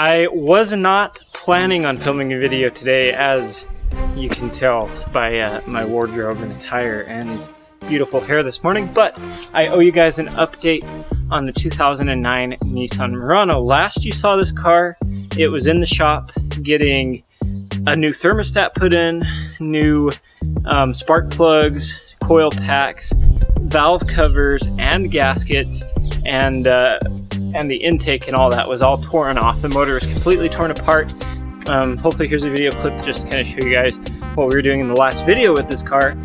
I was not planning on filming a video today, as you can tell by my wardrobe and attire and beautiful hair this morning, but I owe you guys an update on the 2009 Nissan Murano. Last you saw this car, it was in the shop getting a new thermostat put in, new spark plugs, coil packs, valve covers, and gaskets, and the intake and all that was all torn off. The motor is completely torn apart. Hopefully here's a video clip just to kind of show you guys what we were doing in the last video with this car.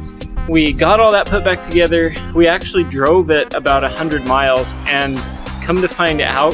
We got all that put back together. We actually drove it about 100 miles, and come to find out,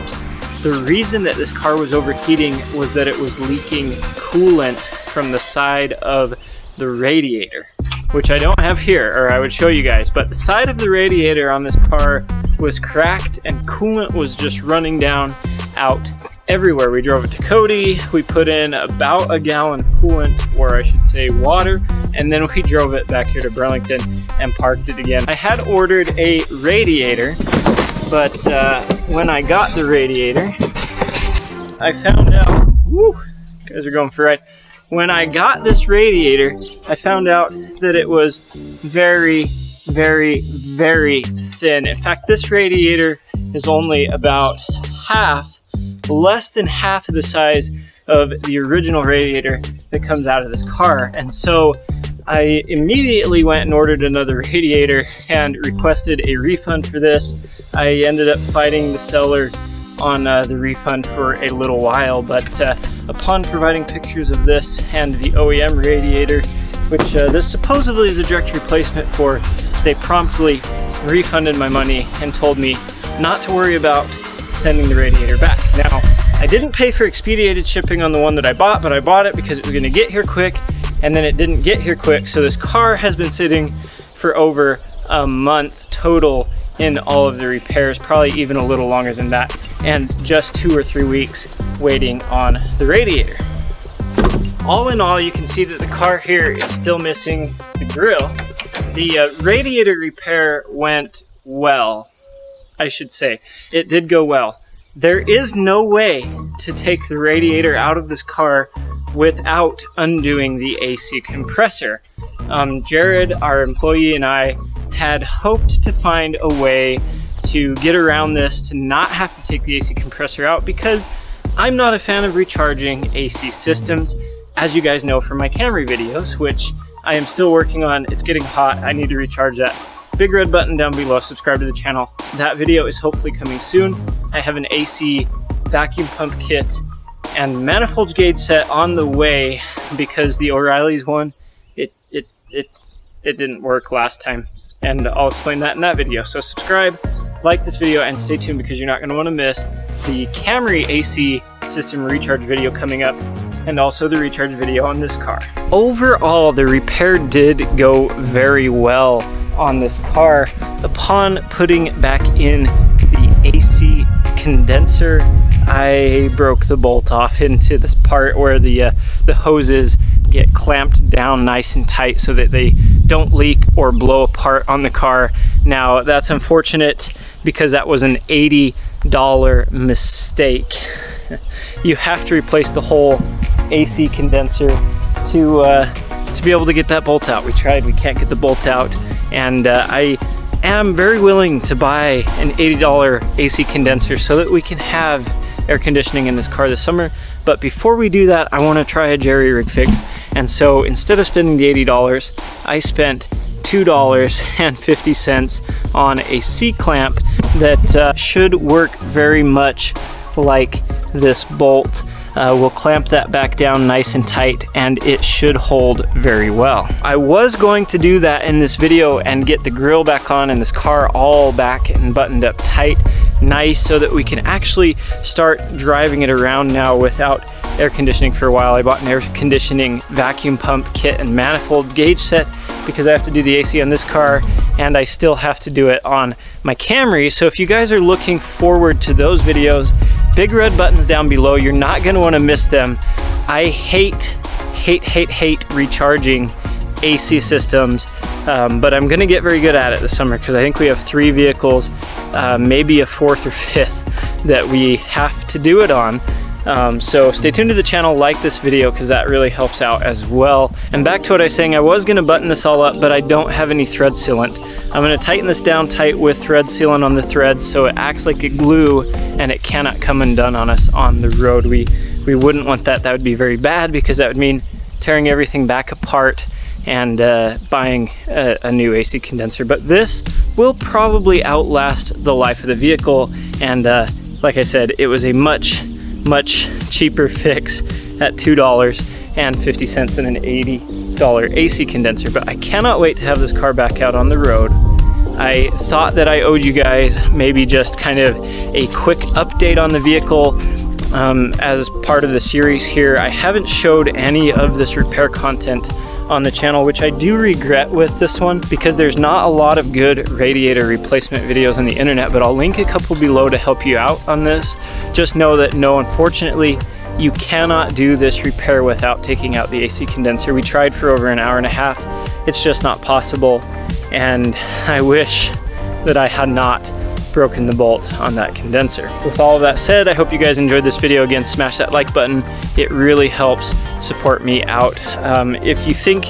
the reason that this car was overheating was that it was leaking coolant from the side of the radiator, which I don't have here, or I would show you guys, but the side of the radiator on this car was cracked and coolant was just running down out everywhere. We drove it to Cody, we put in about a gallon of coolant, or I should say water, and then we drove it back here to Burlington and parked it again. I had ordered a radiator, but when I got the radiator, I found out, woo, you guys are going for a ride. When I got this radiator, I found out that it was very, very, very thin. In fact, this radiator is only about less than half of the size of the original radiator that comes out of this car. And so I immediately went and ordered another radiator and requested a refund for this. I ended up fighting the seller on the refund for a little while, but upon providing pictures of this and the OEM radiator, which this supposedly is a direct replacement for, they promptly refunded my money and told me not to worry about sending the radiator back. Now, I didn't pay for expedited shipping on the one that I bought, but I bought it because it was gonna get here quick, and then it didn't get here quick, so this car has been sitting for over a month total in all of the repairs, probably even a little longer than that, and just 2 or 3 weeks waiting on the radiator. All in all, you can see that the car here is still missing the grille. The radiator repair went well, I should say. It did go well. There is no way to take the radiator out of this car without undoing the AC compressor. Jared, our employee, and I had hoped to find a way to get around this, to not have to take the AC compressor out, because I'm not a fan of recharging AC systems, as you guys know from my Camry videos, which I am still working on. It's getting hot, I need to recharge that. Big red button down below, subscribe to the channel. That video is hopefully coming soon. I have an AC vacuum pump kit and manifold gauge set on the way, because the O'Reilly's one, it didn't work last time, and I'll explain that in that video. So subscribe, like this video, and stay tuned, because you're not going to want to miss the Camry AC system recharge video coming up, and also the recharge video on this car. Overall, the repair did go very well on this car. Upon putting back in the AC condenser, I broke the bolt off into this part where the hoses get clamped down nice and tight so that they don't leak or blow apart on the car. Now, that's unfortunate because that was an $80 mistake. You have to replace the whole AC condenser to be able to get that bolt out. We tried, we can't get the bolt out, and I am very willing to buy an $80 AC condenser so that we can have air conditioning in this car this summer. But before we do that, I want to try a jerry rig fix, and so instead of spending the $80, I spent $2.50 on a C-clamp that should work very much like this bolt. We'll clamp that back down nice and tight, and it should hold very well. I was going to do that in this video and get the grille back on and this car all back and buttoned up tight, nice, so that we can actually start driving it around now without air conditioning for a while. I bought an air conditioning vacuum pump kit and manifold gauge set because I have to do the AC on this car, and I still have to do it on my Camry. So if you guys are looking forward to those videos, big red buttons down below. You're not going to want to miss them. I hate recharging AC systems, but I'm going to get very good at it this summer, because I think we have 3 vehicles, maybe a 4th or 5th that we have to do it on. So stay tuned to the channel, like this video, because that really helps out as well. And back to what I was saying, I was going to button this all up, but I don't have any thread sealant. I'm going to tighten this down tight with thread sealant on the threads so it acts like a glue and it cannot come undone on us on the road. We wouldn't want that. That would be very bad, because that would mean tearing everything back apart and buying a new AC condenser. But this will probably outlast the life of the vehicle, and like I said, it was a much cheaper fix at $2.50 than an $80 AC condenser. But I cannot wait to have this car back out on the road. I thought that I owed you guys maybe just kind of a quick update on the vehicle as part of the series here. I haven't showed any of this repair content on the channel, which I do regret with this one, because there's not a lot of good radiator replacement videos on the internet, but I'll link a couple below to help you out on this. Just know that no, unfortunately, you cannot do this repair without taking out the AC condenser. We tried for over an hour and a half. It's just not possible, and I wish that I had not broken the bolt on that condenser. With all of that said, I hope you guys enjoyed this video. Again, smash that like button. It really helps support me out. If you think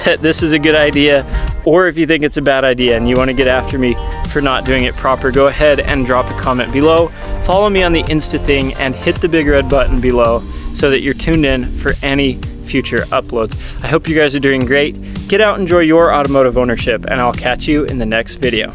that this is a good idea, or if you think it's a bad idea and you want to get after me for not doing it proper, go ahead and drop a comment below. Follow me on the Insta thing and hit the big red button below so that you're tuned in for any future uploads. I hope you guys are doing great. Get out, enjoy your automotive ownership, and I'll catch you in the next video.